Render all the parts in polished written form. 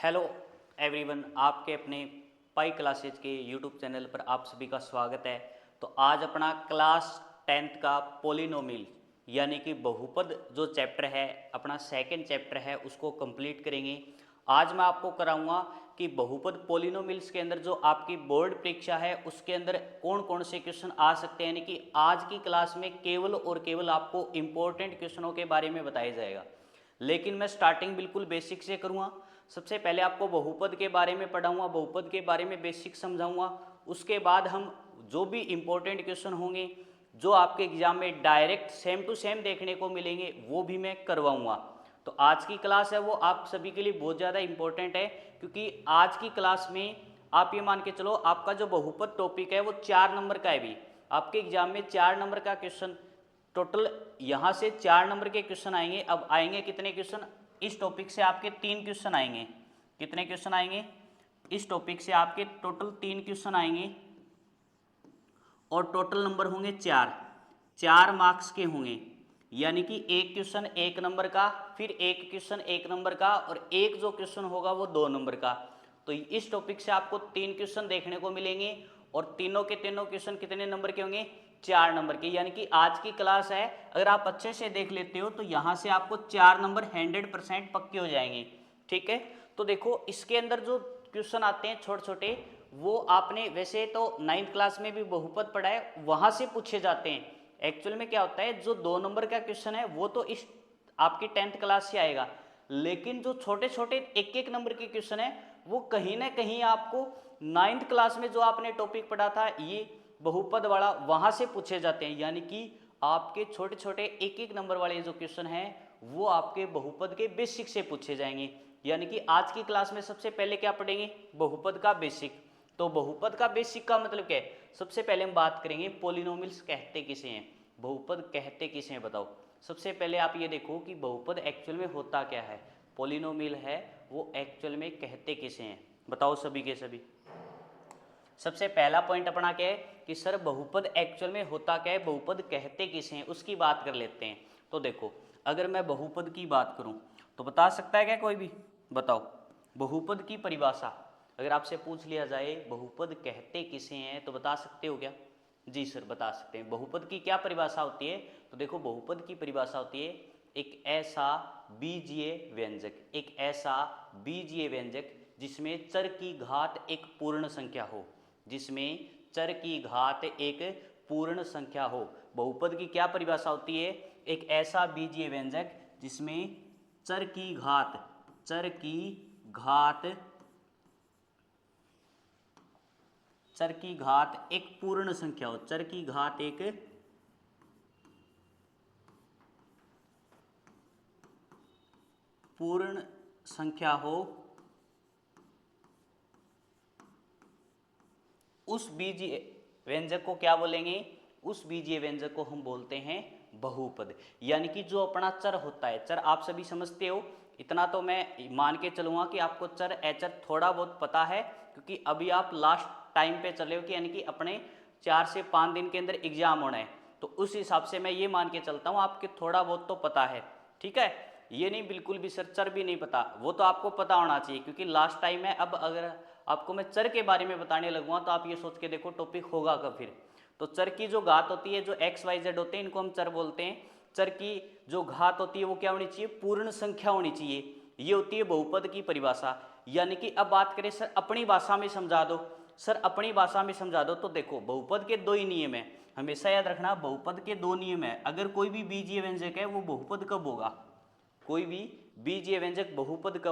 Hello everyone, आपके अपने पाई classes के यूट्यूब चैनल पर आप सभी का स्वागत है। तो आज अपना क्लास 10th का पोलिनोमियल यानी कि बहुपद जो चैप्टर है, अपना सेकंड चैप्टर है, उसको कंप्लीट करेंगे। आज मैं आपको कराऊंगा कि बहुपद पोलिनोमियल्स के अंदर जो आपकी बोर्ड परीक्षा है उसके अंदर कौन कौन से क्वेश्चन आ सकते हैं। यानी कि आज की क्लास में केवल और केवल आपको इम्पोर्टेंट क्वेश्चनों के बारे में बताया जाएगा, लेकिन मैं स्टार्टिंग बिल्कुल बेसिक से करूँगा। सबसे पहले आपको बहुपद के बारे में पढ़ाऊंगा, बहुपद के बारे में बेसिक समझाऊंगा। उसके बाद हम जो भी इम्पोर्टेंट क्वेश्चन होंगे जो आपके एग्जाम में डायरेक्ट सेम टू सेम देखने को मिलेंगे वो भी मैं करवाऊंगा। तो आज की क्लास है वो आप सभी के लिए बहुत ज़्यादा इम्पोर्टेंट है, क्योंकि आज की क्लास में आप ये मान के चलो आपका जो बहुपद टॉपिक है वो 4 नंबर का है। भी आपके एग्जाम में 4 नंबर का क्वेश्चन टोटल, यहाँ से 4 नंबर के क्वेश्चन आएंगे। अब आएंगे कितने क्वेश्चन? इस टॉपिक से आपके 3 क्वेश्चन आएंगे। कितने क्वेश्चन आएंगे? इस टॉपिक से आपके टोटल 3 क्वेश्चन आएंगे और टोटल नंबर होंगे 4 मार्क्स के होंगे। यानी कि एक क्वेश्चन 1 नंबर का, फिर एक क्वेश्चन 1 नंबर का और एक जो क्वेश्चन होगा वो 2 नंबर का। तो इस टॉपिक से आपको 3 क्वेश्चन देखने को मिलेंगे और तीनों के तीनों क्वेश्चन कितने नंबर के होंगे? 4 नंबर के। यानी कि आज की क्लास है, अगर आप अच्छे से देख लेते हो तो यहाँ से आपको 4 नंबर 100% पक्के हो जाएंगे। ठीक है, तो देखो इसके अंदर जो क्वेश्चन आते हैं छोटे छोटे, वो आपने वैसे तो 9th क्लास में भी बहुपद पढ़ा है, वहां से पूछे जाते हैं। एक्चुअल में क्या होता है, जो 2 नंबर का क्वेश्चन है वो तो इस आपकी 10th क्लास से आएगा, लेकिन जो छोटे छोटे 1-1 नंबर के क्वेश्चन है वो कहीं ना कहीं आपको 9th क्लास में जो आपने टॉपिक पढ़ा था ये बहुपद वाला, वहां से पूछे जाते हैं। यानी कि आपके छोटे छोटे 1-1 नंबर वाले जो क्वेश्चन हैं वो आपके बहुपद के बेसिक से पूछे जाएंगे। यानी कि आज की क्लास में सबसे पहले क्या पढ़ेंगे? बहुपद का बेसिक। तो बहुपद का बेसिक का मतलब क्या है? सबसे पहले हम बात करेंगे पोलिनोमियल्स कहते किसे हैं, बहुपद कहते किसे हैं, बताओ। सबसे पहले आप ये देखो कि बहुपद एक्चुअल में होता क्या है, पोलिनोमियल है वो एक्चुअल में कहते किसे हैं, बताओ सभी के सभी। सबसे पहला पॉइंट अपना क्या है कि सर बहुपद एक्चुअल में होता क्या है, बहुपद कहते किसे हैं, उसकी बात कर लेते हैं। तो देखो, अगर मैं बहुपद की बात करूं तो बता सकता है क्या कोई भी? बताओ, बहुपद की परिभाषा अगर आपसे पूछ लिया जाए बहुपद कहते किसे हैं तो बता सकते हो क्या? जी सर, बता सकते हैं। बहुपद की क्या परिभाषा होती है? तो देखो, बहुपद की परिभाषा होती है एक ऐसा बीजीय व्यंजक, एक ऐसा बीजीय व्यंजक जिसमें चर की घात एक पूर्ण संख्या हो, जिसमें चर की घात एक पूर्ण संख्या हो। बहुपद की क्या परिभाषा होती है? एक ऐसा बीजीय व्यंजक जिसमें चर की घात चर की घात एक पूर्ण संख्या हो, चर की घात एक पूर्ण संख्या हो, उस बीजीय व्यंजक को क्या बोलेंगे? उस बीजीय व्यंजक को हम बोलते हैं बहुपद। यानी कि जो अपना चर होता है, चर आप सभी समझते हो, इतना तो मैं मान के चलूंगा कि आपको चर एचर थोड़ा बहुत पता है, क्योंकि अभी आप लास्ट टाइम पे चले हो कि यानी कि अपने 4 से 5 दिन के अंदर एग्जाम होना है। तो उस हिसाब से मैं ये मान के चलता हूँ आपके थोड़ा बहुत तो पता है। ठीक है, ये नहीं बिल्कुल भी सर चर भी नहीं पता, वो तो आपको पता होना चाहिए क्योंकि लास्ट टाइम है। अब अगर आपको मैं चर के बारे में बताने लगूंगा तो आप ये सोच के देखो टॉपिक होगा कब फिर। तो चर की जो घात होती है, जो एक्स वाई जेड होते हैं, इनको हम चर बोलते हैं। चर की जो घात होती है वो क्या होनी चाहिए? पूर्ण संख्या होनी चाहिए। ये होती है बहुपद की परिभाषा। यानी कि अब बात करें सर अपनी भाषा में समझा दो, सर अपनी भाषा में समझा दो, तो देखो बहुपद के 2 ही नियम है, हमेशा याद रखना। बहुपद के 2 नियम है। अगर कोई भी बीजीय व्यंजक है वो बहुपद कब होगा? कोई भी बीजीय व्यंजक बहुपद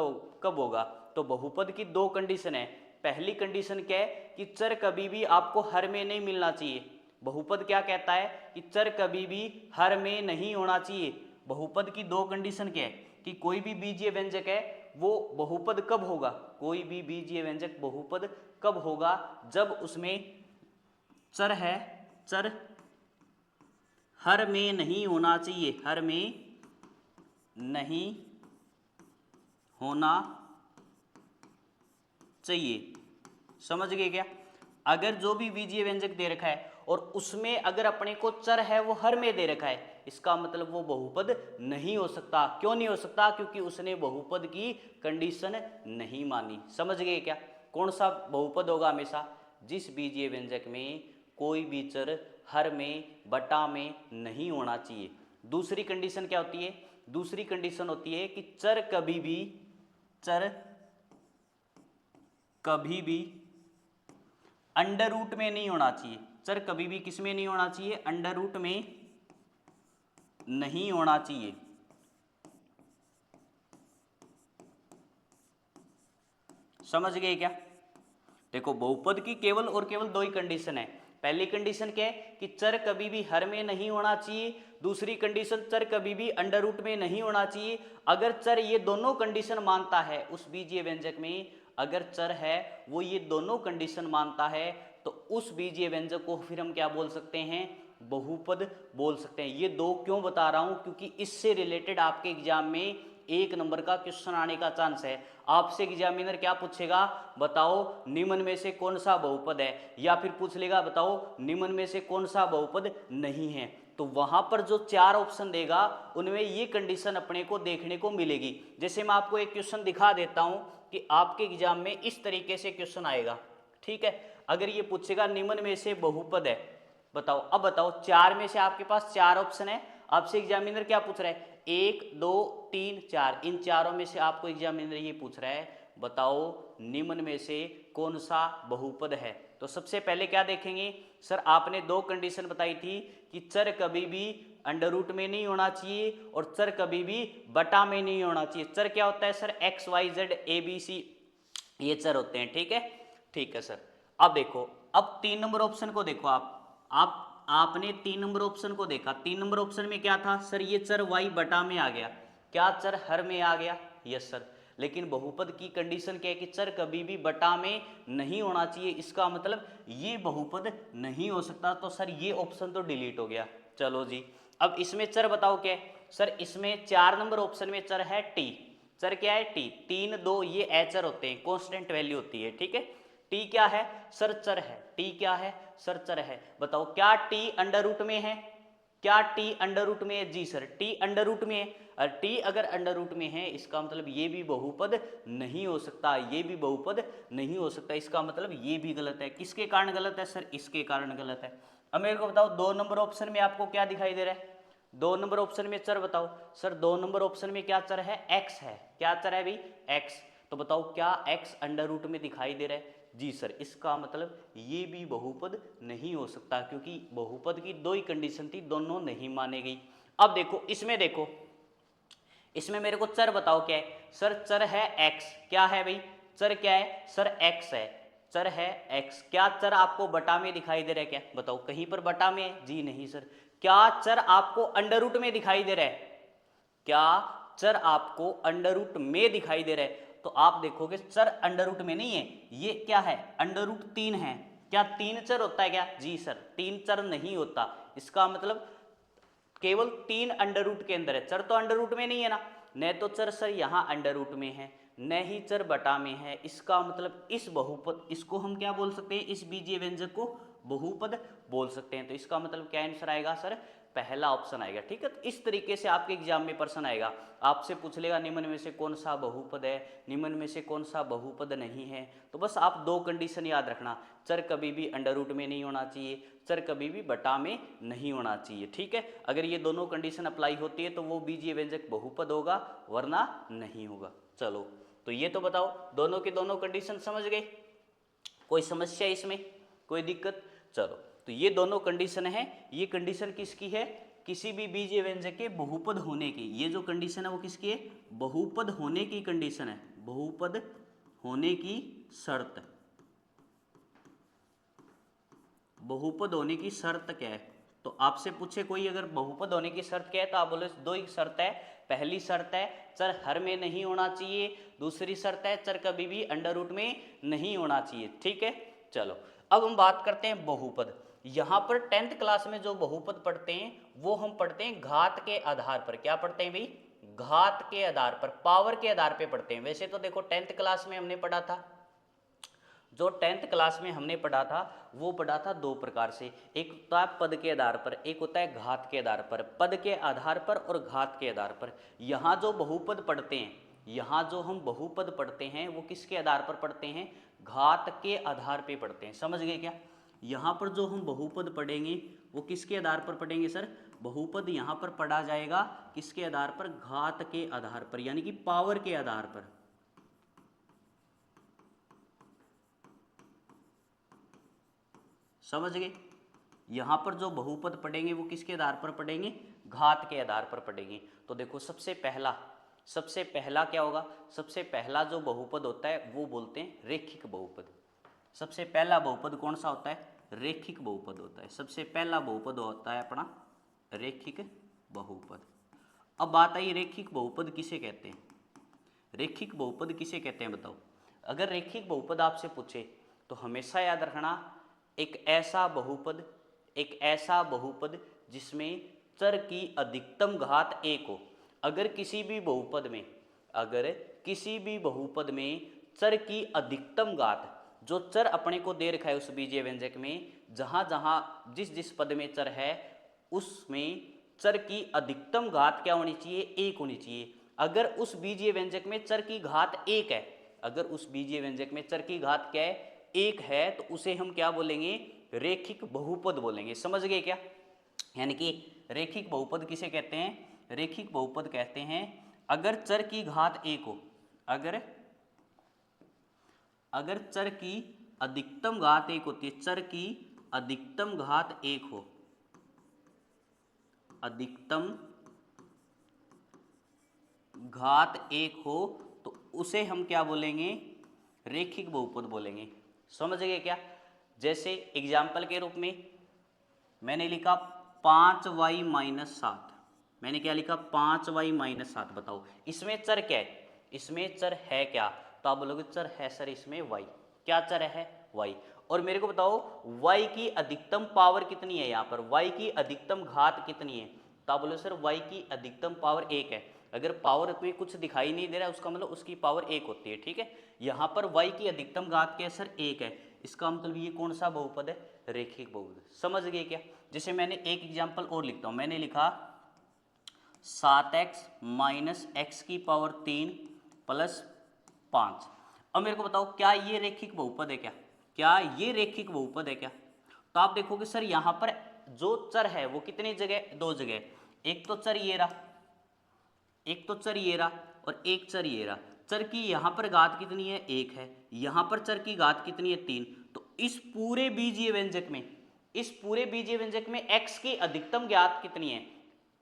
कब होगा? तो बहुपद की 2 कंडीशन है। पहली कंडीशन क्या है कि चर कभी भी आपको हर में नहीं मिलना चाहिए। बहुपद क्या कहता है कि चर कभी भी हर में नहीं होना चाहिए। बहुपद की 2 कंडीशन क्या है कि कोई भी बीजीय व्यंजक है वो बहुपद कब होगा? कोई भी बीजीय व्यंजक बहुपद कब होगा? जब उसमें चर है, चर हर में नहीं होना चाहिए, हर में नहीं होना चाहिए। समझ गए क्या? अगर जो भी बीजीय व्यंजक दे रखा है और उसमें अगर अपने को चर है वो हर में दे रखा है, इसका मतलब वो बहुपद नहीं हो सकता। क्यों नहीं हो सकता? क्योंकि उसने बहुपद की कंडीशन नहीं मानी। समझ गए क्या? कौन सा बहुपद होगा? हमेशा जिस बीजीय व्यंजक में कोई भी चर हर में बटा में नहीं होना चाहिए। दूसरी कंडीशन क्या होती है? दूसरी कंडीशन होती है कि चर कभी भी अंडर रूट में नहीं होना चाहिए। चर कभी भी किस में नहीं होना चाहिए? अंडर रूट में नहीं होना चाहिए। समझ गए क्या? देखो, बहुपद की केवल और केवल दो ही कंडीशन है। पहली कंडीशन क्या है कि चर कभी भी हर में नहीं होना चाहिए। दूसरी कंडीशन चर कभी भी अंडर रूट में नहीं होना चाहिए। अगर चर ये दोनों कंडीशन मानता है उस बीजीय व्यंजक में, अगर चर है वो ये दोनों कंडीशन मानता है, तो उस बीजीय व्यंजक को फिर हम क्या बोल सकते हैं? बहुपद बोल सकते हैं। ये दो क्यों बता रहा हूं? क्योंकि इससे रिलेटेड आपके एग्जाम में 1 नंबर का क्वेश्चन आने का चांस है। आपसे एग्जामिनर क्या पूछेगा? बताओ निम्न में से कौन सा बहुपद है, या फिर पूछ लेगा बताओ निम्न में से कौन सा बहुपद नहीं है। तो वहां पर जो 4 ऑप्शन देगा उनमें ये कंडीशन अपने को देखने को मिलेगी। जैसे मैं आपको एक क्वेश्चन दिखा देता हूं कि आपके एग्जाम में इस तरीके से क्वेश्चन आएगा। ठीक है, अगर ये पूछेगा निम्न में से बहुपद है, बताओ। अब बताओ 4 में से आपके पास 4 ऑप्शन है। आपसे एग्जामिनर क्या पूछ रहा है? 1 2 3 4, इन चारों में से आपको एग्जामिनर ये पूछ रहा है बताओ निम्न में से कौन सा बहुपद है। तो सबसे पहले क्या देखेंगे? सर आपने दो कंडीशन बताई थी कि चर कभी भी अंडर रूट में नहीं होना चाहिए और चर कभी भी बटा में नहीं होना चाहिए। चर क्या होता है sir? X Y Z A B C, ये चर होते हैं। ठीक है, ठीक है सर। अब देखो, अब 3 नंबर ऑप्शन को देखो। आपने 3 नंबर ऑप्शन को देखा। 3 नंबर ऑप्शन में क्या था सर? ये चर y बटा में आ गया। क्या चर हर में आ गया? Yes sir. लेकिन बहुपद की कंडीशन क्या है कि चर कभी भी बटा में नहीं होना चाहिए। इसका मतलब ये बहुपद नहीं हो सकता। तो सर ये ऑप्शन तो डिलीट हो गया। चलो जी, अब इसमें चर बताओ क्या है? सर इसमें 4 नंबर ऑप्शन में चर है टी। चर क्या है? टी। 3 2 ये एचर होते हैं, कांस्टेंट वैल्यू होती है। ठीक है, टी क्या है सर? चर है। टी क्या है सर? चर है। बताओ क्या टी अंडर रूट में है? क्या टी अंडर रूट में है? जी सर, टी अंडर रूट में है। और टी अगर अंडर रूट में है इसका मतलब ये भी बहुपद नहीं हो सकता। ये भी बहुपद नहीं हो सकता। इसका मतलब ये भी गलत है। किसके कारण गलत है सर? इसके कारण गलत है। अब मेरे को बताओ 2 नंबर ऑप्शन में आपको क्या दिखाई दे रहा है? 2 नंबर ऑप्शन में चर बताओ। सर 2 नंबर ऑप्शन में क्या चर है? एक्स है। क्या चर है भाई? एक्स। तो बताओ क्या एक्स अंडर रूट में दिखाई दे रहा है? जी सर। इसका मतलब ये भी बहुपद नहीं हो सकता, क्योंकि बहुपद की दो ही कंडीशन थी, दोनों नहीं माने गई। अब देखो इसमें, देखो इसमें मेरे को चर बताओ क्या है? सर चर है एक्स। क्या है भाई? चर क्या है सर? एक्स है। चर है एक्स। क्या चर आपको बटा में दिखाई दे रहा है? क्या बताओ, कहीं पर बटा में है? जी नहीं सर। क्या चर आपको अंडर रूट में दिखाई दे रहा है? क्या चर आपको अंडर रूट में दिखाई दे रहा है? तो आप देखोगे चर अंडर रूट में नहीं है। ये क्या है? अंडर रूट 3 है। क्या 3 चर होता है क्या? जी सर, 3 चर नहीं होता। इसका मतलब केवल 3 अंडर रूट के अंदर है। चर तो अंडर रूट में नहीं है ना। न तो चर सर यहाँ अंडर रूट में है, न ही चर बटा में है। इसका मतलब इस बहुपद, इसको हम क्या बोल सकते हैं? इस बीजीय व्यंजक को बहुपद बोल सकते हैं। तो इसका मतलब क्या आंसर आएगा सर? पहला ऑप्शन आएगा। ठीक है, तो इस तरीके से आपके एग्जाम में प्रश्न आएगा। आपसे पूछ लेगा निम्न में से कौन सा बहुपद है, निम्न में से कौन सा बहुपद नहीं है। तो बस आप दो कंडीशन याद रखना, चर कभी भी अंडर रूट में नहीं होना चाहिए, चर कभी भी बटा में नहीं होना चाहिए। ठीक है, अगर ये दोनों कंडीशन अप्लाई होती है तो वो बीजीय व्यंजक बहुपद होगा, वरना नहीं होगा। चलो, तो ये तो बताओ दोनों के दोनों कंडीशन समझ गए? कोई समस्या इसमें, कोई दिक्कत? चलो, तो ये दोनों कंडीशन है। ये कंडीशन किसकी है? किसी भी बीजीय व्यंजक के बहुपद होने की। ये जो कंडीशन है वो किसकी है? बहुपद होने की कंडीशन है। बहुपद होने की शर्त। बहुपद होने की शर्त क्या है? तो आपसे पूछे कोई अगर बहुपद होने की शर्त क्या है, तो आप बोले दो ही शर्त है। पहली शर्त है चर हर में नहीं होना चाहिए, दूसरी शर्त है चर कभी भी अंडर रूट में नहीं होना चाहिए। ठीक है, चलो अब हम बात करते हैं बहुपद। यहाँ पर 10th क्लास में जो बहुपद पढ़ते हैं वो हम पढ़ते हैं घात के आधार पर। क्या पढ़ते हैं भाई? घात के आधार पर, पावर के आधार पर पढ़ते हैं। वैसे तो देखो 10th क्लास में हमने पढ़ा था जो 10th क्लास में हमने पढ़ा था वो पढ़ा था दो प्रकार से, एक होता है पद के आधार पर, एक होता है घात के आधार पर। पद के आधार पर और घात के आधार पर। यहाँ जो बहुपद पढ़ते हैं, यहाँ जो हम बहुपद पढ़ते हैं वो किसके आधार पर पढ़ते हैं? घात के आधार पे पढ़ते हैं। समझ गए क्या? यहाँ पर जो हम बहुपद पढ़ेंगे वो किसके आधार पर पढ़ेंगे सर? बहुपद यहाँ पर पढ़ा जाएगा किसके आधार पर? घात के आधार पर, यानी कि पावर के आधार पर। समझ गए? यहाँ पर जो बहुपद पढ़ेंगे वो किसके आधार पर पढ़ेंगे? घात के आधार पर पढ़ेंगे। तो देखो सबसे पहला क्या होगा? सबसे पहला जो बहुपद होता है वो बोलते हैं रेखिक बहुपद। सबसे पहला बहुपद कौन सा होता है? रेखिक बहुपद होता है। सबसे पहला बहुपद होता है अपना रेखिक बहुपद। अब बात आई रेखिक बहुपद किसे कहते हैं? रेखिक बहुपद किसे कहते हैं बताओ? अगर रेखिक बहुपद आपसे पूछे तो हमेशा याद रखना, एक ऐसा बहुपद जिसमें चर की अधिकतम घात 1 हो। अगर किसी भी बहुपद में चर की अधिकतम घात, जो चर अपने को दे रखा है उस बीजीय व्यंजक में, जहां जहां जिस पद में चर है उसमें चर की अधिकतम घात क्या होनी चाहिए? 1 होनी चाहिए। अगर उस बीजीय व्यंजक में चर की घात 1 है, अगर उस बीजीय व्यंजक में चर की घात क्या है? 1 है, तो उसे हम क्या बोलेंगे? रेखिक बहुपद बोलेंगे। समझ गए क्या? यानी कि रेखिक बहुपद किसे कहते हैं? रेखिक बहुपद कहते हैं अगर चर की घात 1 हो, अगर चर की अधिकतम घात 1 होती है, चर की अधिकतम घात 1 हो, अधिकतम घात 1 हो, तो उसे हम क्या बोलेंगे? रेखिक बहुपद बोलेंगे। समझ गए क्या? जैसे एग्जाम्पल के रूप में मैंने लिखा 5y - 7। मैंने क्या लिखा? 5y - 7। बताओ इसमें चर क्या है? इसमें चर है क्या? तो आप बोलोगे चर है सर इसमें y। क्या चर है? y। और मेरे को बताओ y की अधिकतम पावर कितनी है? यहाँ पर y की अधिकतम घात कितनी है? तो आप बोलो सर y की अधिकतम पावर 1 है। अगर पावर में कुछ दिखाई नहीं दे रहा है उसका मतलब उसकी पावर 1 होती है। ठीक है, यहाँ पर y की अधिकतम घात क्या है सर? 1 है। इसका मतलब ये कौन सा बहुपद है? रेखिक बहुपद। समझ गए क्या? जैसे मैंने एक एग्जाम्पल और लिखता हूँ, मैंने लिखा 7x - x³ + 5। अब मेरे को बताओ क्या ये रेखिक बहुपद है क्या? क्या ये रेखिक बहुपद है क्या? तो आप देखोगे सर यहाँ पर जो चर है वो कितनी जगह? 2 जगह। एक तो चर ये रहा, एक तो चर ये रहा और एक चर ये रहा। चर की यहाँ पर घात कितनी है? 1 है। यहाँ पर चर की घात कितनी है? 3। तो इस पूरे बीजीय व्यंजक में x की अधिकतम घात कितनी है?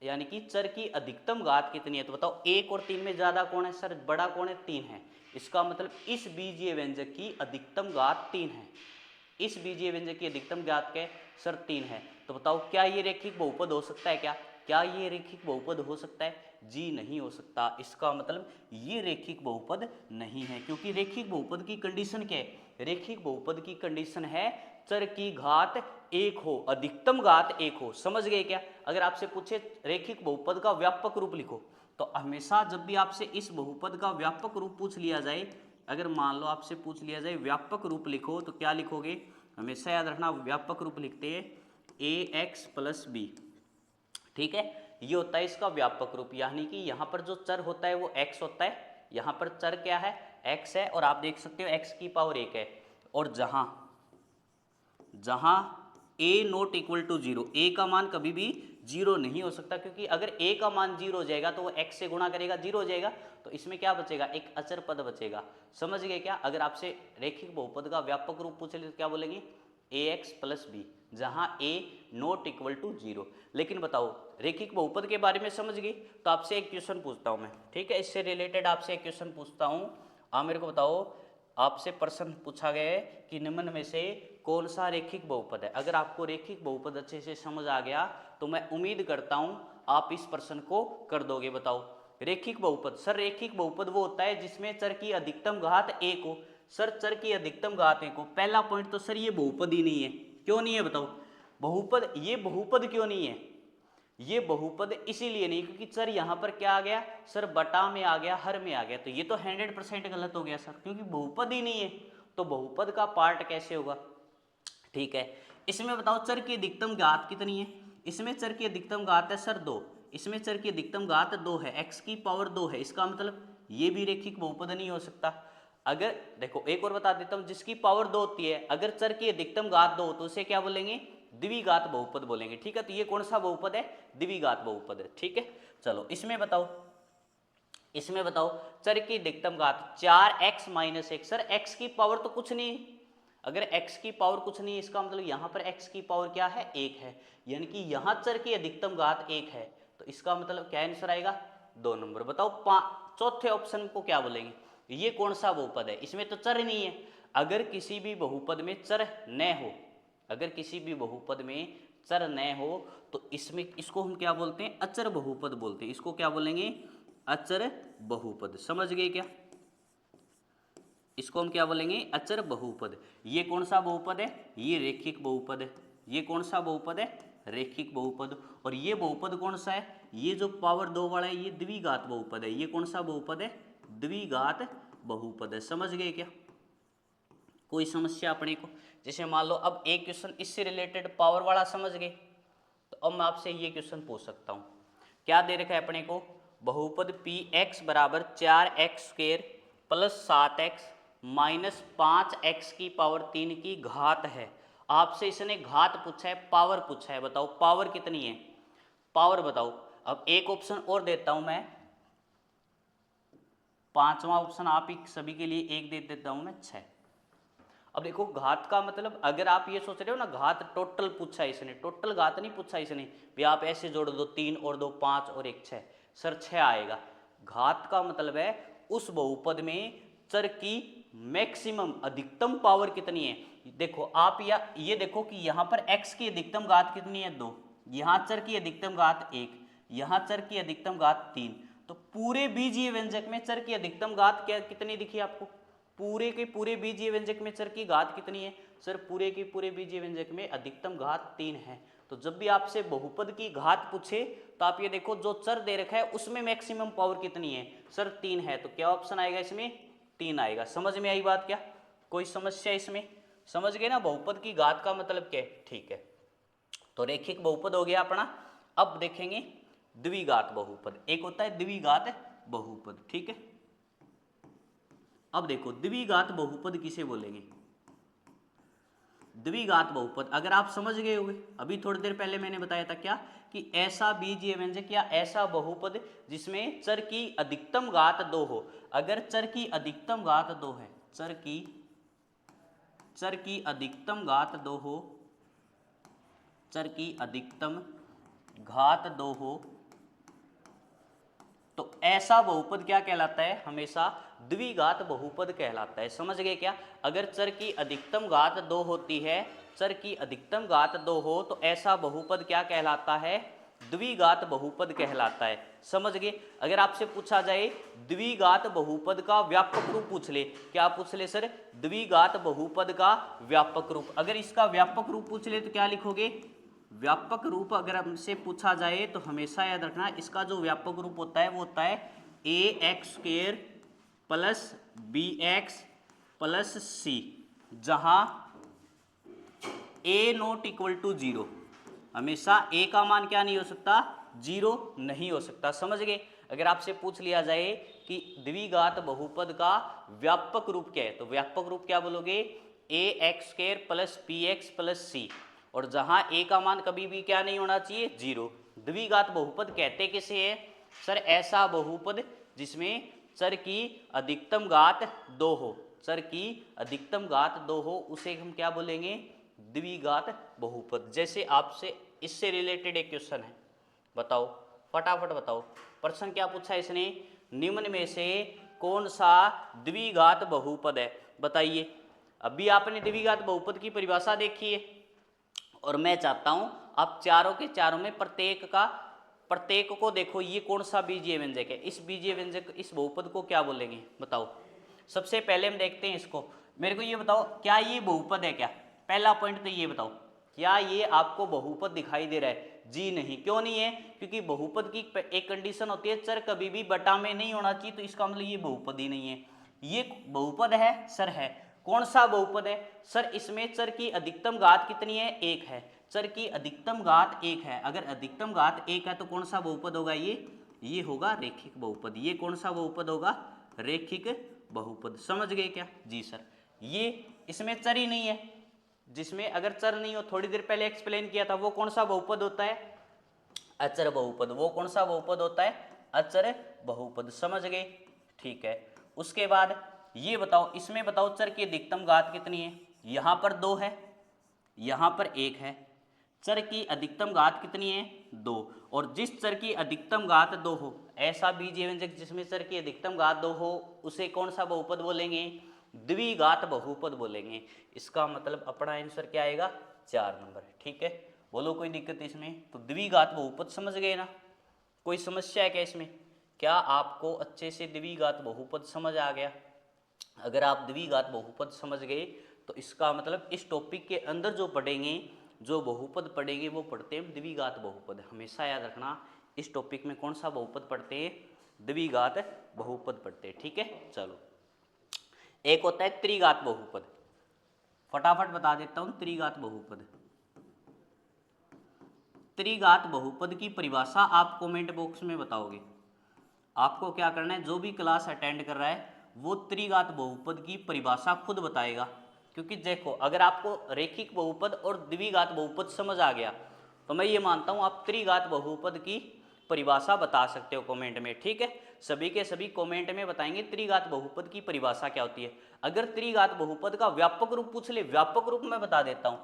यानी कि चर की अधिकतम घात कितनी है? तो बताओ 1 और 3 में ज्यादा कौन है सर? बड़ा कौन है? 3 है। इसका मतलब इस बीजीय व्यंजक की अधिकतम घात 3 है। इस बीजीय व्यंजक की अधिकतम घात क्या है सर? 3 है। तो बताओ क्या ये रेखिक बहुपद हो सकता है क्या? क्या ये रेखिक बहुपद हो सकता है? जी नहीं हो सकता। इसका मतलब ये रेखिक बहुपद नहीं है, क्योंकि रेखिक बहुपद की कंडीशन क्या है? रेखिक बहुपद की कंडीशन है चर की घात 1 हो, अधिकतम घात 1 हो। समझ गए क्या? अगर आपसे पूछे रेखिक बहुपद का व्यापक रूप लिखो, तो हमेशा जब भी आपसे इस बहुपद का व्यापक रूप पूछ लिया जाए, अगर मान लो आपसे पूछ लिया जाए व्यापक रूप लिखो, तो क्या लिखोगे? हमेशा याद रखना व्यापक रूप लिखते हैं ax + b। ठीक है, ये होता है इसका व्यापक रूप। यानी कि यहाँ पर जो चर होता है वो x होता है, यहाँ पर चर क्या है? x है। और आप देख सकते हो x³ 1 है। और जहाँ a ≠ 0, a का मान कभी भी 0 नहीं हो सकता, क्योंकि अगर a का मान 0 हो जाएगा तो वो x से गुणा करेगा, 0 हो जाएगा। तो इसमें क्या बचेगा? एक अचर पद बचेगा। समझ गए क्या? अगर आपसे रेखिक बहुपद का व्यापक रूप पूछ ले तो क्या बोलेंगे? ax + b, जहां a ≠ 0। लेकिन बताओ रेखिक बहुपद के बारे में समझ गए, तो आपसे एक क्वेश्चन पूछता हूं मैं। ठीक है, इससे रिलेटेड आपसे एक क्वेश्चन पूछता हूं। आप मेरे को बताओ, आपसे प्रश्न पूछा गया है कि निम्न में से कौन सा रेखिक बहुपद है? अगर आपको रेखिक बहुपद अच्छे से समझ आ गया तो मैं उम्मीद करता हूं आप इस प्रश्न को कर दोगे। बताओ रेखिक बहुपद। सर रेखिक बहुपद वो होता है जिसमें चर की अधिकतम घात 1 हो। सर चर की अधिकतम घात 1 हो। पहला पॉइंट तो सर ये बहुपद ही नहीं है। क्यों नहीं है बताओ? बहुपद, ये बहुपद क्यों नहीं है? ये बहुपद इसीलिए नहीं क्योंकि चर यहाँ पर क्या आ गया सर? बटा में आ गया, हर में आ गया। तो ये तो 100% गलत हो गया सर, क्योंकि बहुपद ही नहीं है। तो बहुपद का पार्ट कैसे होगा, ठीक है। इसमें बताओ चर की अधिकतम घात कितनी है, इसमें चर की अधिकतम घात है सर 2, इसमें चर की अधिकतम घात 2 है, x की पावर 2 है, इसका मतलब ये भी रेखिक बहुपद नहीं हो सकता। अगर देखो एक और बता देता हूं, जिसकी पावर 2 होती है, अगर चर की अधिकतम घात 2 तो उसे क्या बोलेंगे, द्विघात बहुपद बोलेंगे, ठीक है। तो ये कौन सा बहुपद है, द्विघात बहुपद है, ठीक है। चलो इसमें बताओ, इसमें बताओ चर की अधिकतम घात 4x माइनस 1, सर x की पावर तो कुछ नहीं है, अगर x की पावर कुछ नहीं है इसका मतलब यहाँ पर x की पावर क्या है, 1 है, यानी कि यहाँ चर की अधिकतम घात 1 है, तो इसका मतलब क्या आंसर आएगा, 2 नंबर। बताओ चौथे ऑप्शन को क्या बोलेंगे, ये कौन सा बहुपद है, इसमें तो चर नहीं है। अगर किसी भी बहुपद में चर न हो, अगर किसी भी बहुपद में चर न हो तो इसमें इसको हम क्या बोलते हैं, अचर बहुपद बोलते हैं, इसको क्या बोलेंगे, अचर बहुपद। समझ गए क्या, इसको हम क्या बोलेंगे, अचर बहुपद। ये कौन सा बहुपद है, ये रेखिक बहुपद है, ये कौन सा बहुपद है, रेखिक बहुपद। और ये बहुपद कौन सा है, ये जो पावर 2 वाला है ये द्विघात बहुपद है, ये कौन सा बहुपद है, द्विघात बहुपद है। समझ गए क्या, कोई समस्या अपने को, जैसे मान लो अब एक क्वेश्चन इससे रिलेटेड पावर वाला समझ गए, तो अब मैं आपसे ये क्वेश्चन पूछ सकता हूँ, क्या दे रखा है अपने को, बहुपद पी एक्स बराबर 4x square plus 7x minus 5x की पावर 3 की घात है। आपसे इसने घात पूछा है, पावर पूछा है, बताओ पावर कितनी है, पावर बताओ। अब एक ऑप्शन और देता हूं मैं, पांचवा ऑप्शन आप ही सभी के लिए एक दे देता हूं मैं, 6। अब देखो घात का मतलब, अगर आप ये सोच रहे हो ना घात टोटल पूछा है इसने, टोटल घात नहीं पूछा इसने, भी आप ऐसे जोड़ दो 3 और 2 5 और 1 6, सर 6 आएगा। घात का मतलब है उस बहुपद में चर की मैक्सिमम अधिकतम पावर कितनी है। देखो आप ये देखो कि यहाँ पर x की अधिकतम घात कितनी है, 2, यहाँ चर की अधिकतम घात 1, यहाँ चर की अधिकतम घात 3, तो पूरे बीजीय व्यंजक में चर की अधिकतम घात क्या कितनी दिखी आपको, पूरे के पूरे बीजीय व्यंजक में चर की घात कितनी है, सर पूरे के पूरे बीजीय व्यंजक में अधिकतम घात 3 है। तो जब भी आपसे बहुपद की घात पूछे तो आप ये देखो जो चर दे रखा है उसमें मैक्सिमम पावर कितनी है, सर 3 है, तो क्या ऑप्शन आएगा इसमें, 3 आएगा। समझ में आई बात क्या, कोई समस्या इसमें, समझ गए ना बहुपद की घात का मतलब क्या है, ठीक है। तो रेखिक बहुपद हो गया अपना। अब देखेंगे द्विघात बहुपद, एक होता है द्विघात बहुपद, ठीक है। अब देखो द्विघात बहुपद किसे बोलेंगे, द्विघात बहुपद अगर आप समझ गए होंगे, अभी थोड़ी देर पहले मैंने बताया था क्या, कि ऐसा बीजीय व्यंजक या ऐसा बहुपद जिसमें चर की अधिकतम घात 2 हो। अगर चर की अधिकतम घात 2 है, चर की अधिकतम घात 2 हो, चर की अधिकतम घात 2 हो, तो ऐसा बहुपद क्या कहलाता है, हमेशा द्विघात बहुपद कहलाता है। समझ गए क्या, अगर चर की अधिकतम घात 2 होती है, चर की अधिकतम घात 2 हो तो ऐसा बहुपद क्या कहलाता है, द्विघात बहुपद कहलाता है। समझ गए। अगर आपसे पूछा जाए द्विघात बहुपद का व्यापक रूप पूछ ले, क्या पूछ ले सर, द्विघात बहुपद का व्यापक रूप, अगर इसका व्यापक रूप पूछ ले तो क्या लिखोगे, व्यापक रूप अगर हमसे पूछा जाए तो हमेशा याद रखना इसका जो व्यापक रूप होता है वो होता है ax square plus bx plus c, जहां a नॉट इक्वल टू 0, हमेशा a का मान क्या नहीं हो सकता, 0 नहीं हो सकता। समझ गए। अगर आपसे पूछ लिया जाए कि द्विघात बहुपद का व्यापक रूप क्या है, तो व्यापक रूप क्या बोलोगे, ax square plus bx plus c, और जहां a का मान कभी भी क्या नहीं होना चाहिए, 0। द्विघात बहुपद कहते किसे है, सर ऐसा बहुपद जिसमें चर की अधिकतम घात 2 हो, चर की अधिकतम घात 2 हो, उसे हम क्या बोलेंगे, द्विघात बहुपद। जैसे आपसे इससे रिलेटेड एक क्वेश्चन है, बताओ फटाफट बताओ, प्रश्न क्या पूछा इसने, निम्न में से कौन सा द्विघात बहुपद है, बताइए। अभी आपने द्विघात बहुपद की परिभाषा देखी है, और मैं चाहता हूं आप चारों के चारों में प्रत्येक को देखो, ये कौन सा बीजीय व्यंजक है, इस बीजीय व्यंजक इस बहुपद को क्या बोलेंगे, बताओ। सबसे पहले हम देखते हैं इसको, मेरे को ये बताओ क्या ये बहुपद है क्या, पहला पॉइंट तो ये बताओ, क्या ये आपको बहुपद दिखाई दे रहा है, जी नहीं। क्यों नहीं है, क्योंकि बहुपद की एक कंडीशन होती है, चर कभी भी बटा में नहीं होना चाहिए, तो इसका मतलब ये बहुपद ही नहीं है। ये बहुपद है सर, है, कौन सा बहुपद है? सर इसमें चर की अधिकतम घात कितनी है? 1 है। चर की अधिकतम घात 1 है। अगर अधिकतम घात 1 है तो कौन सा बहुपद होगा ये होगा रेखिक बहुपद। ये कौन सा बहुपद होगा? रेखिक बहुपद। समझ गए क्या? जी सर। ये इसमें चर ही नहीं है, जिसमें अगर चर नहीं हो, थोड़ी देर पहले एक्सप्लेन किया था, वो कौन सा बहुपद होता है? अचर बहुपद। वो कौन सा बहुपद होता है? अचर बहुपद। समझ गए? ठीक है। उसके बाद ये बताओ, इसमें बताओ चर की अधिकतम घात कितनी है? यहां पर 2 है, यहां पर 1 है। चर की अधिकतम घात कितनी है? 2। और जिस चर की अधिकतम घात 2 हो, ऐसा बीजीय व्यंजक जिसमें चर की अधिकतम घात 2 हो, उसे कौन सा बहुपद बोलेंगे? द्विघात बहुपद बोलेंगे। इसका मतलब अपना आंसर क्या आएगा? 4 नंबर। ठीक है, बोलो कोई दिक्कत इसमें? तो द्विघात बहुपद समझ गए ना? कोई समस्या है क्या इसमें? क्या आपको अच्छे से द्विघात बहुपद समझ आ गया? अगर आप द्विघात बहुपद समझ गए तो इसका मतलब इस टॉपिक के अंदर जो पढ़ेंगे, जो बहुपद पढ़ेंगे, वो पढ़ते हैं द्विघात बहुपद। हमेशा याद रखना, इस टॉपिक में कौन सा बहुपद पढ़ते हैं? द्विघात बहुपद पढ़ते हैं। ठीक है, चलो। एक होता है त्रिघात बहुपद। फटाफट बता देता हूं त्रिघात बहुपद। त्रिघात बहुपद की परिभाषा आप कमेंट बॉक्स में बताओगे। आपको क्या करना है, जो भी क्लास अटेंड कर रहा है वो त्रिघात बहुपद की परिभाषा खुद बताएगा। क्योंकि देखो, अगर आपको रेखिक बहुपद और द्विघात बहुपद समझ आ गया तो मैं ये मानता हूँ आप त्रिघात बहुपद की परिभाषा बता सकते हो कमेंट में। ठीक है, सभी के सभी कमेंट में बताएंगे त्रिघात बहुपद की परिभाषा क्या होती है। अगर त्रिघात बहुपद का व्यापक रूप पूछ ले, व्यापक रूप मैं बता देता हूँ।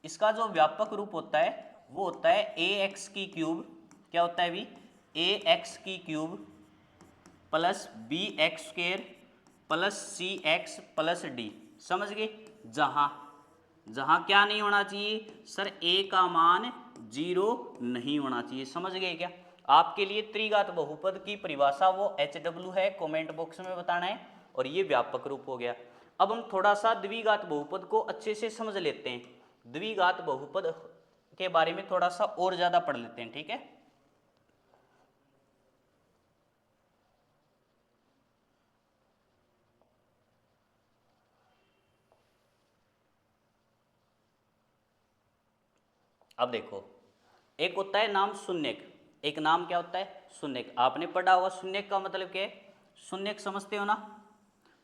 इसका जो व्यापक रूप होता है वो होता है ए एक्स की क्यूब। क्या होता है भी? ए एक्स की cube plus b x square plus c x plus d. समझ गए? जहां जहां क्या नहीं होना चाहिए? सर ए का मान 0 नहीं होना चाहिए। समझ गए क्या? आपके लिए त्रिघात बहुपद की परिभाषा वो HW है, कमेंट बॉक्स में बताना है। और ये व्यापक रूप हो गया। अब हम थोड़ा सा द्विघात बहुपद को अच्छे से समझ लेते हैं। द्विघात बहुपद के बारे में थोड़ा सा और ज्यादा पढ़ लेते हैं। ठीक है, अब देखो, एक होता है नाम शून्यक, एक नाम क्या होता है? शून्यक। आपने पढ़ा होगा शून्यक का मतलब क्या है? शून्यक समझते हो ना?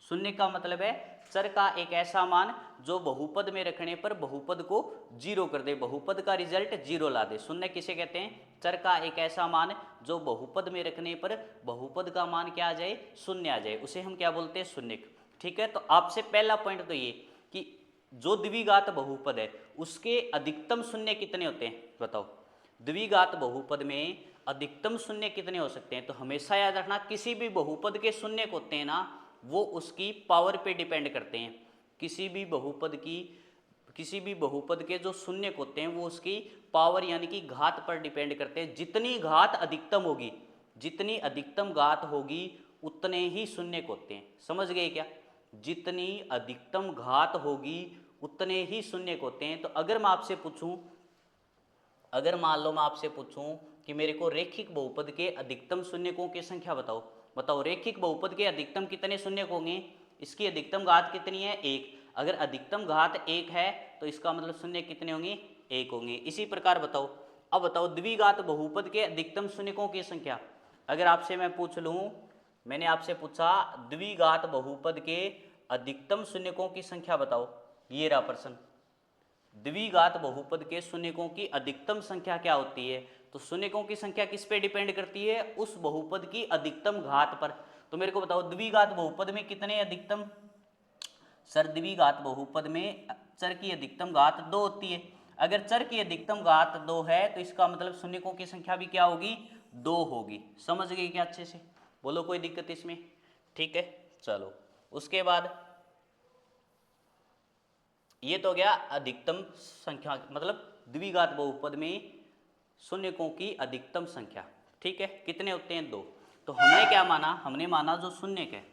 शून्य का मतलब है चर का एक ऐसा मान जो बहुपद में रखने पर बहुपद को 0 कर दे, बहुपद का रिजल्ट 0 ला दे। शून्य किसे कहते हैं? चर का एक ऐसा मान जो बहुपद में रखने पर बहुपद का मान क्या आ जाए? शून्य आ जाए, उसे हम क्या बोलते हैं? शून्यक। ठीक है, तो आपसे पहला पॉइंट तो ये कि जो द्विघात बहुपद है उसके अधिकतम शून्य कितने होते हैं? बताओ, द्विघात बहुपद में अधिकतम शून्य कितने हो सकते हैं? तो हमेशा याद रखना, किसी भी बहुपद के शून्य होते हैं ना, वो उसकी पावर पे डिपेंड करते हैं। किसी भी बहुपद के जो शून्य होते हैं वो उसकी पावर यानी कि घात पर डिपेंड करते हैं। जितनी घात अधिकतम होगी, जितनी अधिकतम घात होगी उतने ही शून्य होते हैं। समझ गए क्या? जितनी अधिकतम घात होगी उतने ही शून्य होते हैं। तो अगर मैं आपसे पूछूं, अगर मान लो मैं आपसे पूछूं कि मेरे को रेखिक बहुपद के अधिकतम शून्यकों की संख्या बताओ, बताओ रेखिक बहुपद के अधिकतम कितने शून्यक होंगे? इसकी अधिकतम घात कितनी है? 1। अगर अधिकतम घात 1 है तो इसका मतलब शून्य कितने होंगे? 1 होंगे। इसी प्रकार बताओ, अब बताओ द्विघात बहुपद के अधिकतम शून्यकों की संख्या। अगर आपसे मैं पूछ लूँ, मैंने आपसे पूछा द्विघात बहुपद के अधिकतम शून्यकों की संख्या बताओ, ये रहा प्रश्न। द्विघात बहुपद के शून्यकों की अधिकतम संख्या क्या होती है? तो शून्यकों की संख्या किस पे डिपेंड करती है? उस बहुपद की अधिकतम घात पर। तो मेरे को बताओ द्विघात बहुपद में कितने अधिकतम? सर द्विघात बहुपद में चर की अधिकतम घात 2 होती है। अगर चर की अधिकतम घात 2 है तो इसका मतलब शून्यकों की संख्या भी क्या होगी? 2 होगी। समझ गए क्या अच्छे से? बोलो कोई दिक्कत इसमें? ठीक है, चलो। उसके बाद ये तो गया अधिकतम संख्या, मतलब द्विघात बहुपद में शून्यकों की अधिकतम संख्या। ठीक है, कितने होते हैं? 2। तो हमने क्या माना? हमने माना जो शून्यक है,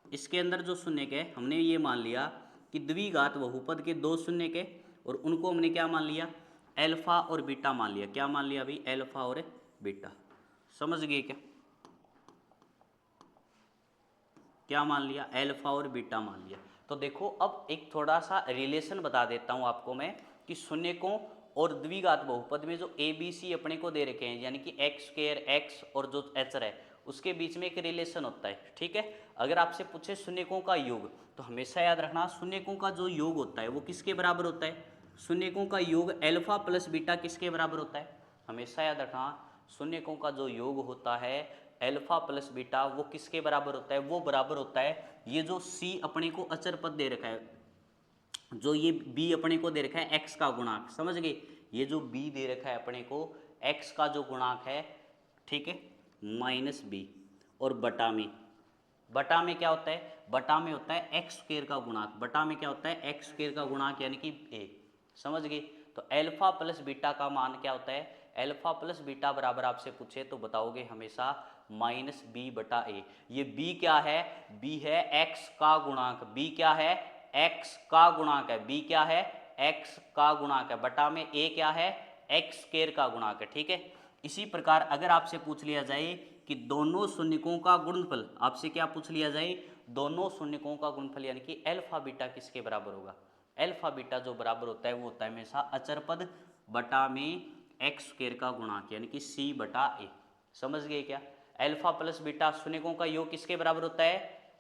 इसके अंदर जो शून्यक है हमने ये मान लिया कि द्विघात बहुपद के 2 शून्यक है, और उनको हमने क्या मान लिया? अल्फा और बीटा मान लिया। क्या मान लिया भाई? अल्फा और बीटा। समझ गए क्या? क्या मान लिया? अल्फा और बीटा मान लिया। तो देखो अब एक थोड़ा सा रिलेशन बता देता हूँ आपको मैं कि शून्यकों और द्विघात बहुपद में जो ए बी सी अपने को दे रखे हैं, यानी कि एक्स स्क्वायर एक्स और जो एच है उसके बीच में एक रिलेशन होता है, ठीक है। अगर आपसे पूछे शून्यकों का योग, तो हमेशा याद रखना शून्यकों का जो योग होता है वो किसके बराबर होता है? शून्यकों का योग अल्फा प्लस बीटा किसके बराबर होता है? हमेशा याद रखना शून्यकों का जो योग होता है अल्फा प्लस बीटा वो किसके बराबर होता है? वो बराबर होता है ये जो सी अपने को अचर पद दे रखा है, जो ये b अपने को दे रखा है x का गुणांक, समझ गए? ये जो b दे रखा है अपने को x का जो गुणांक है, ठीक है, माइनस बी, और बटा में क्या होता है? बटा में होता है एक्स स्क्वायर का गुणांक, बटा में क्या होता है? एक्स स्क्वायर का गुणांक यानी कि a, समझ गए? तो अल्फा प्लस बीटा का मान क्या होता है? अल्फा प्लस बीटा बराबर आपसे पूछे तो बताओगे हमेशा माइनस बी बटा ए। ये b क्या है? b है x का गुणांक, b क्या है? x का गुणांक है, b क्या है? x का गुणांक है, बटा में a क्या है? x स्क्वायर का गुणांक है, ठीक है। इसी प्रकार अगर आपसे पूछ लिया जाए कि दोनों शून्यकों का गुणनफल, आपसे क्या पूछ लिया जाए? दोनों शून्यकों का गुणनफल यानी कि अल्फा बीटा किसके बराबर होगा? अल्फा बीटा जो बराबर होता है वो होता है हमेशा अचर पद बटा में एक्स स्क्वायर का गुणांक यानी कि सी बटा ए, समझ गए क्या? अल्फा प्लस बीटा शून्यकों का योग किसके बराबर होता है?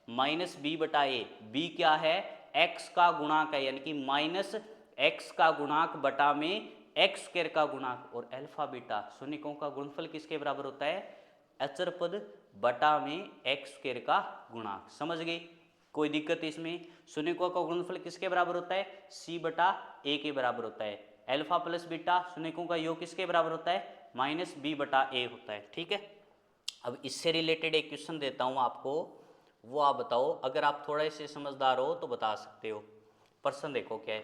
माइनस बी बटा ए। बी क्या है? एक्स का गुणांक है यानी कि माइनस एक्स का गुणांक बटा में एक्स स्क्वायर का गुणांक, और अल्फा बीटा शून्यकों का गुणनफल किसके बराबर होता है? अचर पद बटा में एक्स स्क्वायर का गुणांक, समझ गए? कोई दिक्कत इसमें? शून्यकों का गुणनफल किसके बराबर होता है? सी बटा ए के बराबर होता है। अल्फा प्लस बीटा शून्यकों का योग किसके बराबर होता है? माइनस बी बटा ए होता है, ठीक है। अब इससे रिलेटेड एक क्वेश्चन देता हूं आपको, वो आप बताओ, अगर आप थोड़े से समझदार हो तो बता सकते हो। प्रश्न देखो क्या है।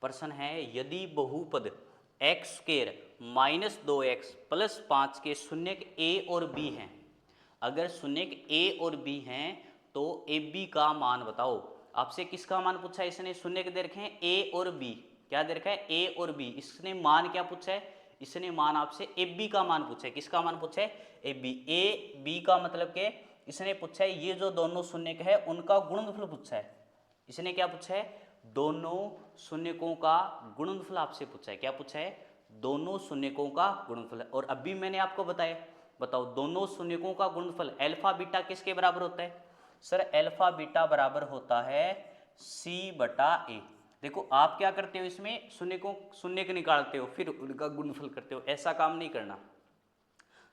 प्रश्न है यदि बहुपद x square minus 2x plus 5 के शून्यक a और b हैं, अगर शून्यक a और b हैं तो ए बी का मान बताओ। आपसे किसका मान पूछा है इसने? शून्यक दे रखे हैं a और b, क्या दे रखा है? a और b। इसने मान क्या पूछा है? इसने मान आपसे ए बी का मान पूछा है। किसका मान पूछा है? ए बी का मतलब के इसने पूछा है ये जो दोनों शून्यक है उनका गुणनफल पूछा है। इसने क्या पूछा है? दोनों शून्यकों का गुणनफल आपसे पूछा है। क्या पूछा है? दोनों शून्यकों का गुणनफल। और अभी मैंने आपको बताया, बताओ दोनों शून्यकों का गुणनफल अल्फा बीटा किसके बराबर होता है? सर अल्फा बीटा बराबर होता है सी बटा ए। देखो आप क्या करते हो, इसमें शून्य को निकालते हो फिर उनका गुणनफल करते हो, ऐसा काम नहीं करना।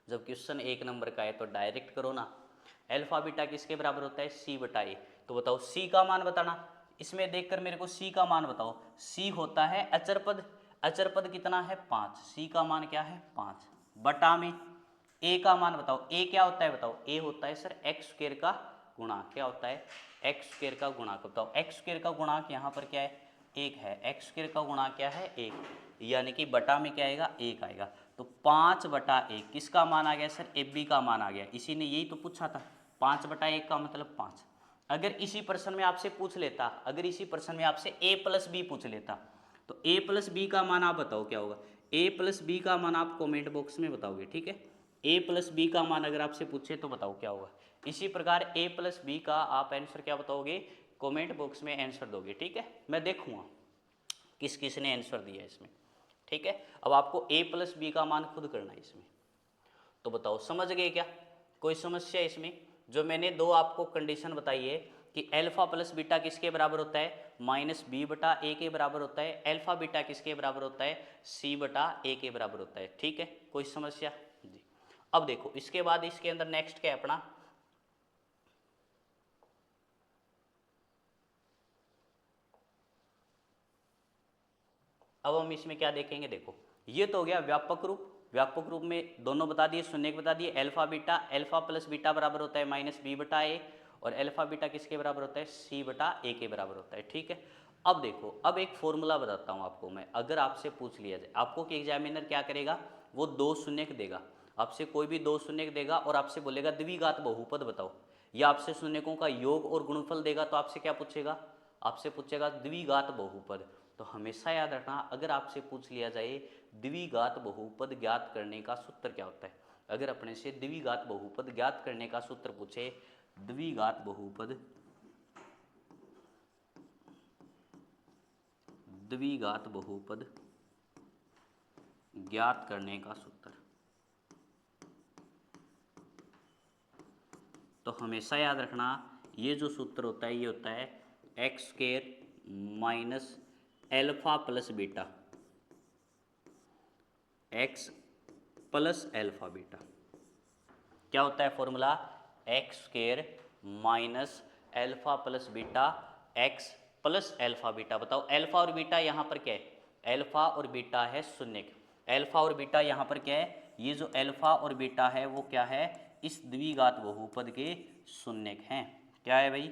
जब क्वेश्चन 1 नंबर का है तो डायरेक्ट करो ना। अल्फा बीटा किसके बराबर होता है? सी बटा ए। तो बताओ सी का मान बताना। इसमें देखकर मेरे को सी का मान बताओ। सी होता है अचर पद, अचर पद कितना है? 5। सी का मान क्या है? 5 बटा में ए का मान बताओ। ए क्या होता है बताओ? ए होता है सर एक्स स्क्वायर का गुणांक। क्या होता है? एक्स स्क्वायर का गुणांक। बताओ एक्स स्क्वायर का गुणांक यहाँ पर क्या है? 1 है। एक्स स्क्वायर का गुणांक क्या है? 1, यानी कि बटा में क्या आएगा? 1 आएगा। तो 5 बटा 1 किसका मान आ गया सर? ए बी का मान आ गया। इसी ने यही तो पूछा था, 5 बटा 1 का मतलब 5। अगर इसी प्रश्न में आपसे पूछ लेता, अगर इसी प्रश्न में आपसे a प्लस बी पूछ लेता, तो a प्लस बी का मान आप बताओ क्या होगा? a प्लस बी का मान आप कमेंट बॉक्स में बताओगे, ठीक है। a प्लस बी का मान अगर आपसे पूछे तो बताओ क्या होगा। इसी प्रकार a प्लस बी का आप आंसर क्या बताओगे? कमेंट बॉक्स में आंसर दोगे, ठीक है। मैं देखूंगा किस किस ने आंसर दिया इसमें, ठीक है। अब आपको a प्लस बी का मान खुद करना है इसमें। तो बताओ समझ गए क्या? कोई समस्या इसमें? जो मैंने दो आपको कंडीशन बताई है कि अल्फा प्लस बीटा किसके बराबर होता है? माइनस बी बटा ए के बराबर होता है। अल्फा बीटा किसके बराबर होता है? सी बटा ए के बराबर होता है, ठीक है। कोई समस्या जी? अब देखो इसके बाद इसके अंदर नेक्स्ट क्या है अपना, अब हम इसमें क्या देखेंगे? देखो ये तो हो गया व्यापक रूप। व्यापक रूप में दोनों बता दिए, शून्य बता दिए। Alpha beta, alpha plus beta बराबर होता है माइनस बी बटा ए, और अल्फा बीटा किसके बराबर होता है? सी बटा ए के बराबर होता है, ठीक है। अब देखो, अब एक फॉर्मूला बताता हूँ आपको मैं। अगर आपसे पूछ लिया जाए, आपको कि एग्जामिनर क्या करेगा? वो दो शून्यक देगा, आपसे कोई भी दो शून्यक देगा और आपसे बोलेगा द्विघात बहुपद बताओ, या आपसे शून्यकों का योग और गुणनफल देगा तो आपसे क्या पूछेगा? आपसे पूछेगा द्विघात बहुपद। तो हमेशा याद रखना, अगर आपसे पूछ लिया जाए द्विघात बहुपद ज्ञात करने का सूत्र क्या होता है, अगर अपने से द्विघात बहुपद ज्ञात करने का सूत्र पूछे, द्विघात बहुपद द्विघात बहुपद ज्ञात करने का सूत्र। तो हमेशा याद रखना ये जो सूत्र होता है ये होता है x square minus alpha plus beta, x plus alpha beta. क्या होता है formula? X square minus alpha plus beta, x plus alpha beta. बताओ एल्फा और बीटा यहाँ पर क्या है? एल्फा और बीटा है शून्य। एल्फा और बीटा यहाँ पर क्या है? ये जो एल्फा और बीटा है वो क्या है? इस द्विघात बहुपद के शून्यक हैं। क्या है भाई?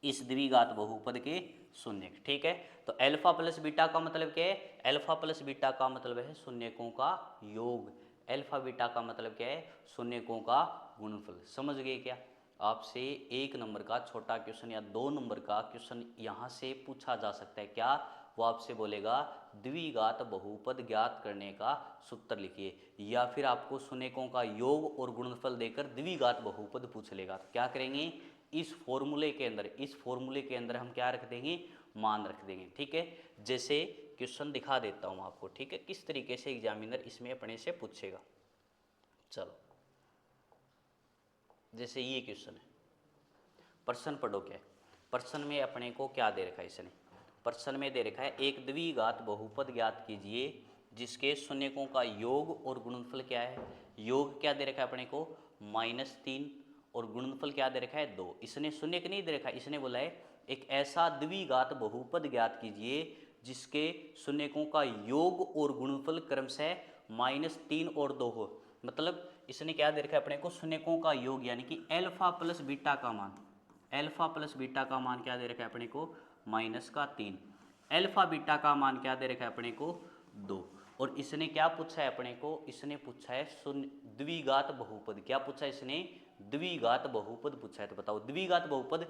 इस द्विघात बहुपद के शून्यक। ठीक है, तो एल्फा प्लस बीटा का मतलब क्या है? एल्फा प्लस बीटा का मतलब है शून्यकों का योग। एल्फा बीटा का मतलब क्या है? शून्यकों का गुणनफल। समझ गए क्या? आपसे 1 नंबर का छोटा क्वेश्चन या 2 नंबर का क्वेश्चन यहाँ से पूछा जा सकता है। क्या वो आपसे बोलेगा द्विघात बहुपद ज्ञात करने का सूत्र लिखिए, या फिर आपको शून्यकों का योग और गुणनफल देकर द्विघात बहुपद पूछ लेगा। तो क्या करेंगे? इस फॉर्मूले के अंदर हम क्या रख देंगे? मान रख देंगे। ठीक है, जैसे क्वेश्चन दिखा देता हूँ आपको। ठीक है, किस तरीके से एग्जामिनर इसमें अपने से पूछेगा। चलो, जैसे ये क्वेश्चन है, प्रश्न पढ़ो। क्या है प्रश्न में? अपने को क्या दे रखा है इसने? प्रश्न में दे रखा है एक द्विघात बहुपद ज्ञात कीजिए जिसके शून्यकों का योग और गुणनफल क्या है? योग क्या दे रखा है अपने को? -3, और गुणनफल क्या दे रखा है? 2। इसने शून्यक नहीं दे रखा, इसने बोला है एक ऐसा द्विघात बहुपद ज्ञात कीजिए जिसके शून्यकों का योग और गुणनफल क्रमशः -3 और 2 हो। मतलब इसने क्या दे रखा है अपने को? शून्यकों का योग, यानी कि एल्फा प्लस बीटा का मान। एल्फा प्लस बीटा का मान क्या दे रखा है अपने को? -3। एल्फा बीटा का मान क्या दे रखा है अपने को? 2। और इसने क्या पूछा है अपने को? इसने पूछा है शून्य द्विघात बहुपद। क्या पूछा है इसने? द्विघात बहुपद पूछा है। तो बताओ द्विघात बहुपद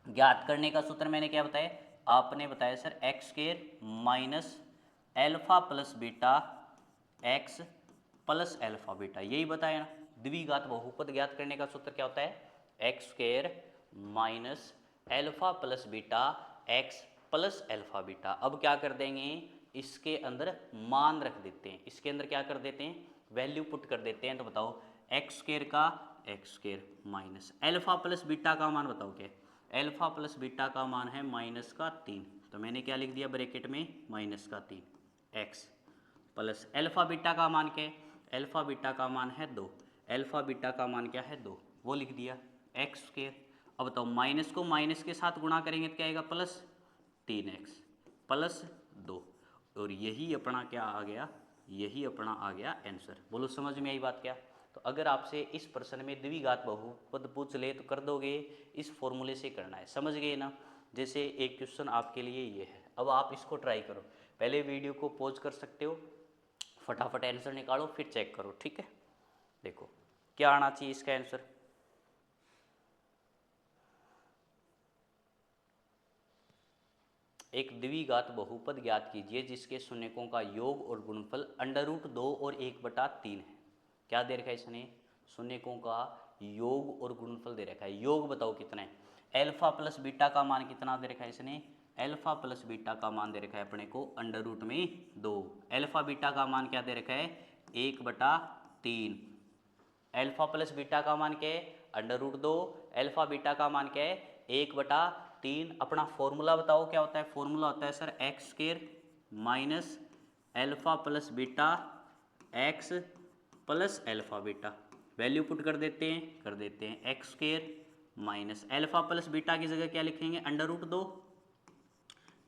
ज्ञात करने का सूत्र मैंने क्या बताया? आपने बताया sir x square minus alpha plus beta, x plus alpha beta, यही बताया ना। द्विघात बहुपद ज्ञात करने का सूत्र क्या होता है? X square minus alpha plus beta, x plus alpha beta. अब क्या कर देंगे? इसके अंदर मान रख देते हैं। इसके अंदर क्या कर देते हैं? वैल्यू पुट कर देते हैं। तो बताओ एक्स स्क्वायर का x square minus alpha plus beta का मान बताओ क्या? एल्फा प्लस बीटा का मान है -3। तो मैंने क्या लिख दिया ब्रैकेट में? -3 एक्स प्लस एल्फा बीटा का मान क्या है? एल्फा बीटा का मान है 2। एल्फा बीटा का मान क्या है? 2, वो लिख दिया एक्स स्क्वायर। अब बताओ माइनस को माइनस के साथ गुणा करेंगे तो क्या आएगा? +3x प्लस 2, और यही अपना क्या आ गया? यही अपना आ गया आंसर। बोलो समझ में आई बात क्या? तो अगर आपसे इस प्रश्न में द्विघात बहुपद पूछ ले तो कर दोगे, इस फॉर्मूले से करना है। समझ गए ना? जैसे एक क्वेश्चन आपके लिए ये है, अब आप इसको ट्राई करो। पहले वीडियो को पॉज कर सकते हो, फटाफट आंसर निकालो, फिर चेक करो। ठीक है, देखो क्या आना चाहिए इसका आंसर। एक द्विघात बहुपद ज्ञात कीजिए जिसके शून्यकों का योग और गुणनफल √2 और 1/3 है। क्या दे रखा है इसने? शून्यकों का योग और गुणनफल दे रखा है। योग बताओ कितना है? एल्फा प्लस बीटा का मान कितना दे रखा है इसने? एल्फा प्लस बीटा का मान दे रखा है अपने को √2। एल्फा बीटा का मान क्या दे रखा है? 1/3। एल्फा प्लस बीटा का मान क्या है? √2। एल्फा बीटा का मान क्या है? 1/3। अपना फॉर्मूला बताओ क्या होता है? फॉर्मूला होता है sir x square minus alpha plus beta, x plus alpha beta. Value put कर देते हैं x square minus alpha plus beta की जगह क्या लिखेंगे? √2,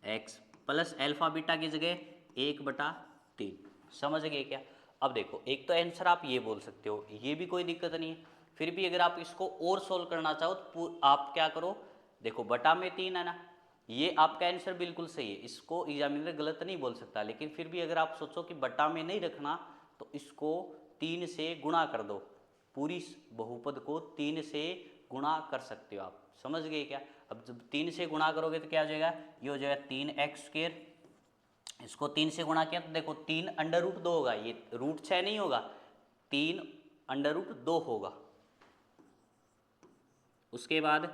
एक्स प्लस एल्फा बीटा की जगह 1/3। समझ गए क्या? अब देखो, एक तो आंसर आप ये बोल सकते हो, ये भी कोई दिक्कत नहीं है। फिर भी अगर आप इसको और सोल्व करना चाहो तो आप क्या करो? देखो बटा में 3 है ना, ये आपका आंसर बिल्कुल सही है, इसको एग्जामिनर गलत नहीं बोल सकता। लेकिन फिर भी अगर आप सोचो कि बटा में नहीं रखना तो इसको 3 से गुणा कर दो। पूरी बहुपद को 3 से गुणा कर सकते हो आप। समझ गए क्या? अब जब 3 से गुणा करोगे तो क्या हो जाएगा? ये हो जाएगा 3x²। इसको 3 से गुणा किया तो देखो 3 √2 होगा, ये √6 नहीं होगा, 3 √2 होगा। उसके बाद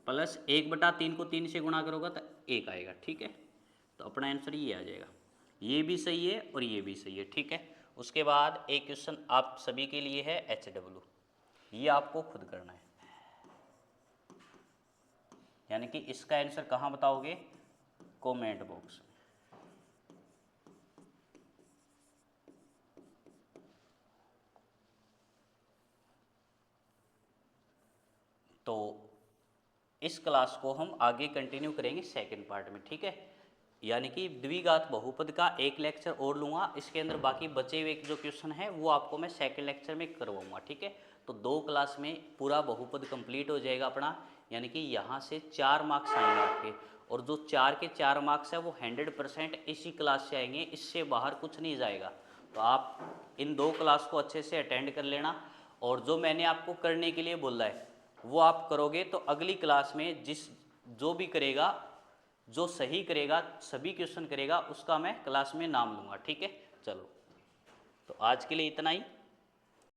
प्लस 1/3 को 3 से गुणा करोगे तो 1 आएगा, ठीक है। तो अपना आंसर ये आ जाएगा। ये भी सही है और ये भी सही है, ठीक है। उसके बाद एक क्वेश्चन आप सभी के लिए है HW, ये आपको खुद करना है, यानी कि इसका आंसर कहाँ बताओगे, कमेंट बॉक्स में। तो इस क्लास को हम आगे कंटिन्यू करेंगे सेकंड पार्ट में, ठीक है। यानी कि द्विघात बहुपद का एक लेक्चर और लूँगा, इसके अंदर बाकी बचे हुए जो क्वेश्चन है वो आपको मैं सेकंड लेक्चर में करवाऊँगा, ठीक है। तो 2 क्लास में पूरा बहुपद कंप्लीट हो जाएगा अपना, यानी कि यहाँ से 4 मार्क्स आएंगे आपके, और जो 4 के 4 मार्क्स है वो 100% इसी क्लास से आएंगे, इससे बाहर कुछ नहीं जाएगा। तो आप इन 2 क्लास को अच्छे से अटेंड कर लेना, और जो मैंने आपको करने के लिए बोला है वो आप करोगे तो अगली क्लास में जो भी करेगा, जो सही करेगा, सभी क्वेश्चन करेगा, उसका मैं क्लास में नाम लूँगा, ठीक है। चलो, तो आज के लिए इतना ही।